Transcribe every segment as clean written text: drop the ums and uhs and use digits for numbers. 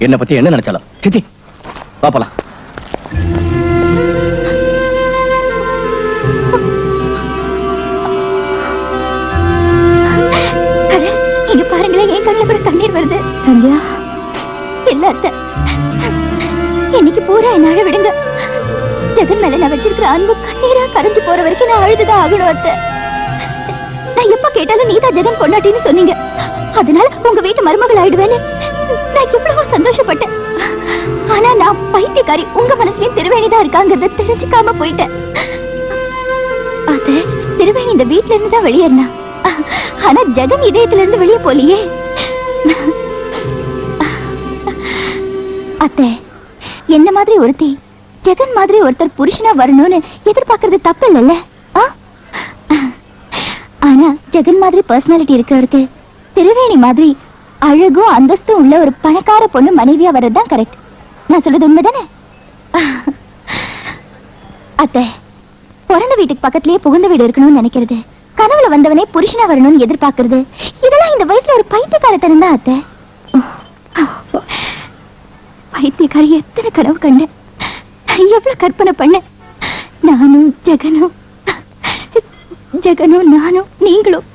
என்ன பத்தி என்ன நினைச்சாலும் சிச்சி பாப்பலாம். இங்க பாருங்களேன், என் கண்ணில் கூட தண்ணீர் வருது. சந்தியா இல்ல அத்தை, இன்னைக்கு பூரா என்ன அழ விடுங்க. ஜெகன் மேல நான் வச்சிருக்கிற அன்பு கண்ணீரா கரைஞ்சு போற வரைக்கும் நான் அழுதுதான் ஆகணும் அத்தை. நான் எப்ப கேட்டாலும் நீதான் ஜெகன் பொண்டாட்டின்னு சொன்னீங்க. அதனால உங்க வீட்டு மருமகள் ஆயிடுவேன்னு நான் எவ்வளவோ சந்தோஷப்பட்டேன். ஆனா நான் பைத்தியக்காரி, உங்க மனசுலயும் திருவேணிதான் இருக்காங்கிறத தெரிஞ்சுக்காம போயிட்டேன். அத்தை, திருவேணி இந்த வீட்டுல இருந்து தான் வெளியேறினா. ஆனா ஜெகன் இதயத்துல இருந்து வெளியே போலியே. அத்தை, என்ன மாதிரி ஒருத்தி ஜெகன் மாதிரி ஒருத்தர் புருஷனா வரணும்னு எதிர்பார்க்கறது தப்பு இல்லைல்ல? ஆனா ஜெகன் மாதிரி பர்சனாலிட்டி இருக்கிறவருக்கு திருவேணி மாதிரி அழகும் அந்தஸ்தும் உள்ள ஒரு பணக்கார பொண்ணு மனைவியா வர்றதுதான் கரெக்ட். நான் சொல்றது உண்மைதானே? அத்தை, பிறந்த வீட்டுக்கு பக்கத்திலேயே புகுந்த வீடு இருக்கணும்னு நினைக்கிறது, கனவுல வந்தவனே புருஷனா வரணும்னு எதிர்பார்க்கறது, இதெல்லாம் இந்த வயசுல ஒரு பைத்தியக்காரத்தனம் தான் அத்தை. பைத்தியக்காரி எத்தனை கனவு கண்டேன், எவ்வளவு கற்பனை பண்ண. நானும் ஜெகனும் நானும் நீங்களும்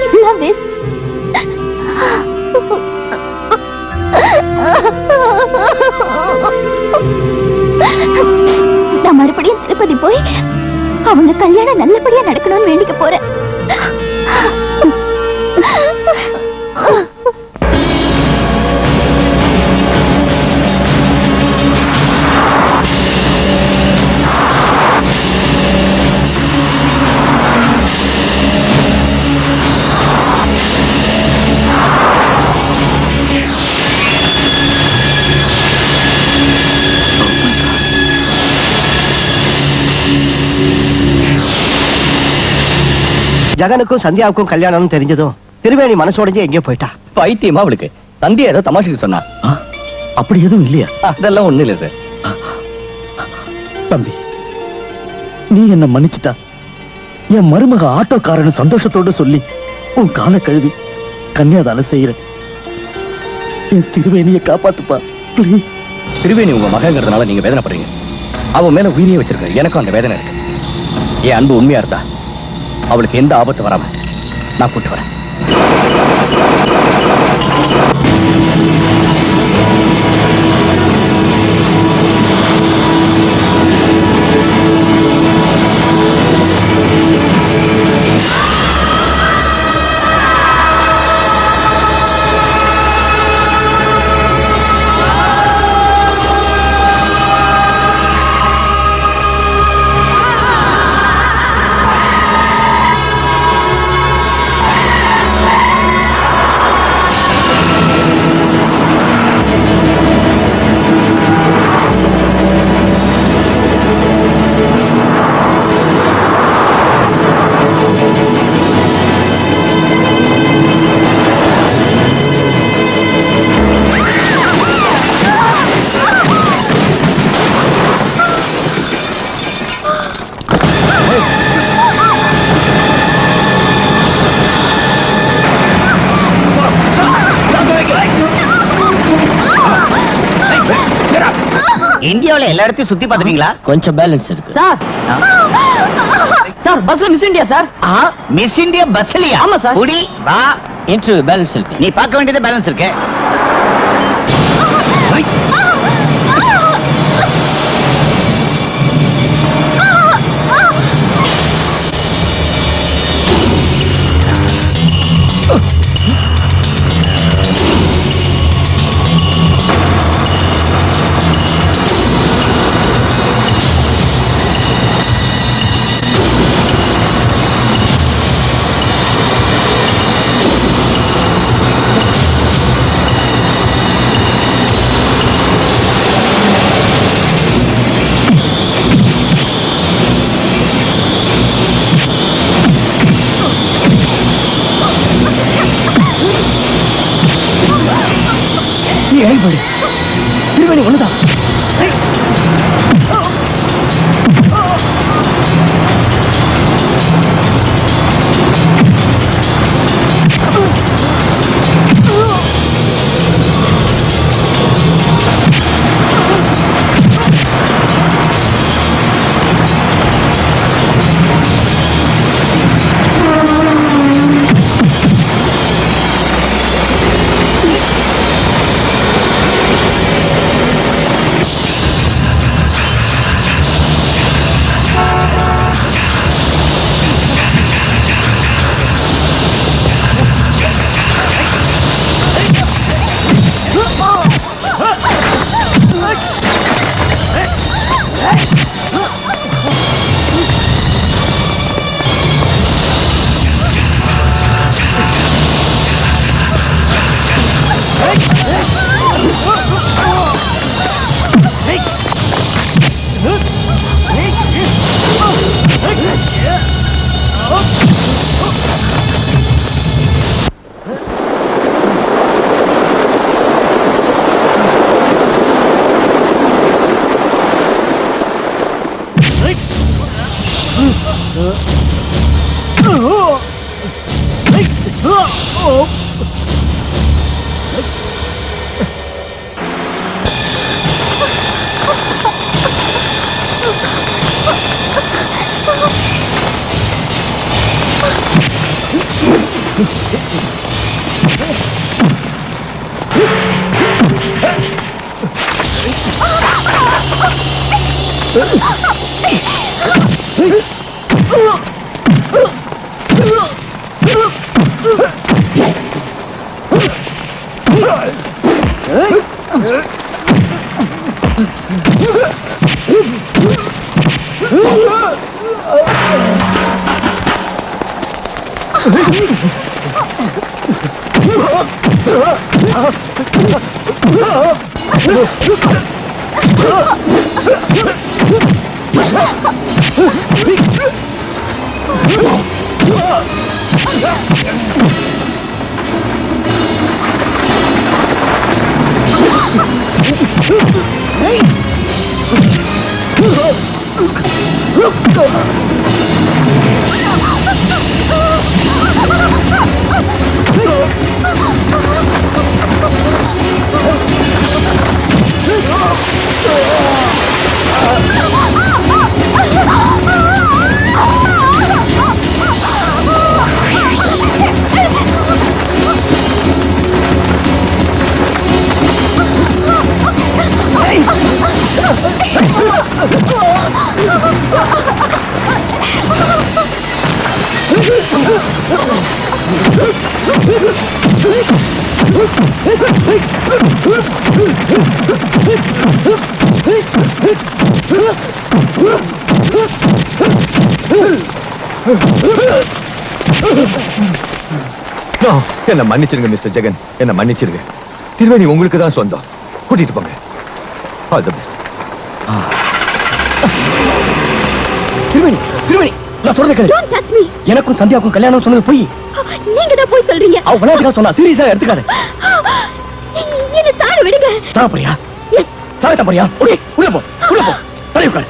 இதெல்லாம் வேஸ்ட். நான் மறுபடியும் திருப்பதி போய் அவங்க கல்யாணம் நல்லபடியா நடக்கணும்னு வேண்டிக்க போறேன். ஜெகனுக்கும் சந்தியாவுக்கும் கல்யாணம் தெரிஞ்சதும் திருவேணி மனசோடஞ்சே எங்கேயோ போயிட்டா. பைத்தியமா அவளுக்கு? சந்தியா ஏதோ தமாஷுக்கு சொன்னா. அப்படி எதுவும் இல்லையா? அதெல்லாம் ஒண்ணு இல்ல சார். தம்பி, நீ என்ன மன்னிச்சுட்டா என் மருமக ஆட்டோக்காரன் சந்தோஷத்தோடு சொல்லி உன் கால கழுவி கன்னியாதான செய்யற. என் திருவேணியை காப்பாத்துப்பா பிளீஸ். திருவேணி உங்க மகங்கிறதுனால நீங்க வேதனைப்படுறீங்க. அவன் மேல உயிரியே வச்சிருக்க எனக்கும் அந்த வேதனை இருக்கு. என் அன்பு உண்மையா இருந்தா அவளுக்கு எந்த ஆபத்து வராம நான் கூட்டு வரேன். இந்தியாவுல எல்லா இடத்தையும் சுத்தி பாத்துட்டீங்களா? கொஞ்சம் பேலன்ஸ் இருக்கு சார். சார், பஸ்ல Miss India sir. Miss India பஸ்லயா? ஆமா சார். குடி வா. இன்டர்வியூ பேலன்ஸ் இருக்கு. நீ பார்க்க வேண்டியது பேலன்ஸ் இருக்கு. திருவேணி ஒண்ணுதான். என்ன மன்னிச்சிருங்க மிஸ்டர் ஜெகன், என்ன மன்னிச்சிருங்க. திருவேணி உங்களுக்கு தான் சொந்தம், கூட்டிட்டு போங்க. All the best. Triveni, Triveni, நான் சொல்றேன் கேளு. Don't touch me. எனக்கும் சந்தியாவுக்கும் கல்யாணம் சொன்னது பொய். நீங்க தான் போய் சொல்றீங்க. அவ விளையாட்டுக்கா சொன்னா, சீரியஸா எடுத்துக்காத. என்ன சாட விடுங்க. சாக போறியா? Yes. சாகத்த போறியா? ஓகே, உள்ள போ, உள்ள போ. தலை உட்காரு.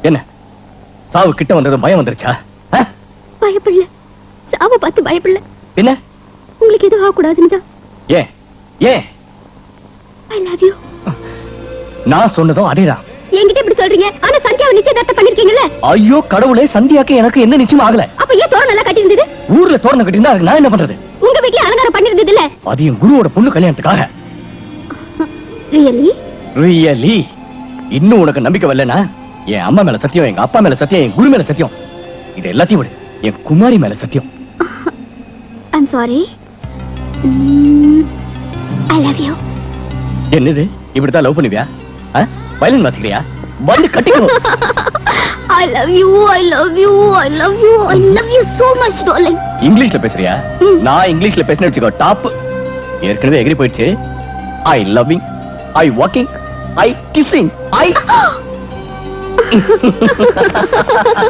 என்ன சாவு கிட்ட வந்தது பயம் வந்துருச்சா? பயப்படல, சாவ பார்த்து பயப்படல. என்ன உங்களுக்கு எதுவும் ஆகக்கூடாதுன்னு தான். ஏன் ஏன்? I love you. நான் சொன்னதும் அதேதான். என்கிட்ட இப்படி சொல்றீங்க, ஆனா சந்தியாவை நிச்சயதார்த்தம் பண்ணிருக்கீங்கல்ல? ஐயோ கடவுளே, சந்தியாக்கு எனக்கு என்ன நிச்சயம் ஆகல. அப்ப ஏன் தோரணம் எல்லாம் கட்டி இருந்தது? ஊர்ல தோரணம் கட்டிருந்தா அதுக்கு நான் என்ன பண்றது? உங்க வீட்ல அலங்காரம் பண்ணிருந்தது இல்ல? அது என் குருவோட பொண்ணு கல்யாணத்துக்காக. ரியலி? ரியலி. இன்னும் உனக்கு நம்பிக்கை வரலனா என் அம்மா மேல சத்தியம், எங்க அப்பா மேல சத்தியம், என் குரு மேல சத்தியம், இது எல்லாத்தையும் விடு, என் குமாரி மேல சத்தியம். I'm sorry. I love you. என்னது இப்படித்தான் லவ் பண்ணுவியா? வயலின் வாசிக்கிறியா? வந்து கட்டிக்கணும். I love you, I love you, I love you, I love you so much, darling. இங்கிலீஷ்ல பேசுறியா? நான் இங்கிலீஷ்ல பேசினேன்னு வச்சுக்கோ டாப். ஏற்கனவே எகிரி போயிடுச்சு. ஐ லவ்விங், ஐ வாக்கிங், ஐ கிசிங், ஐ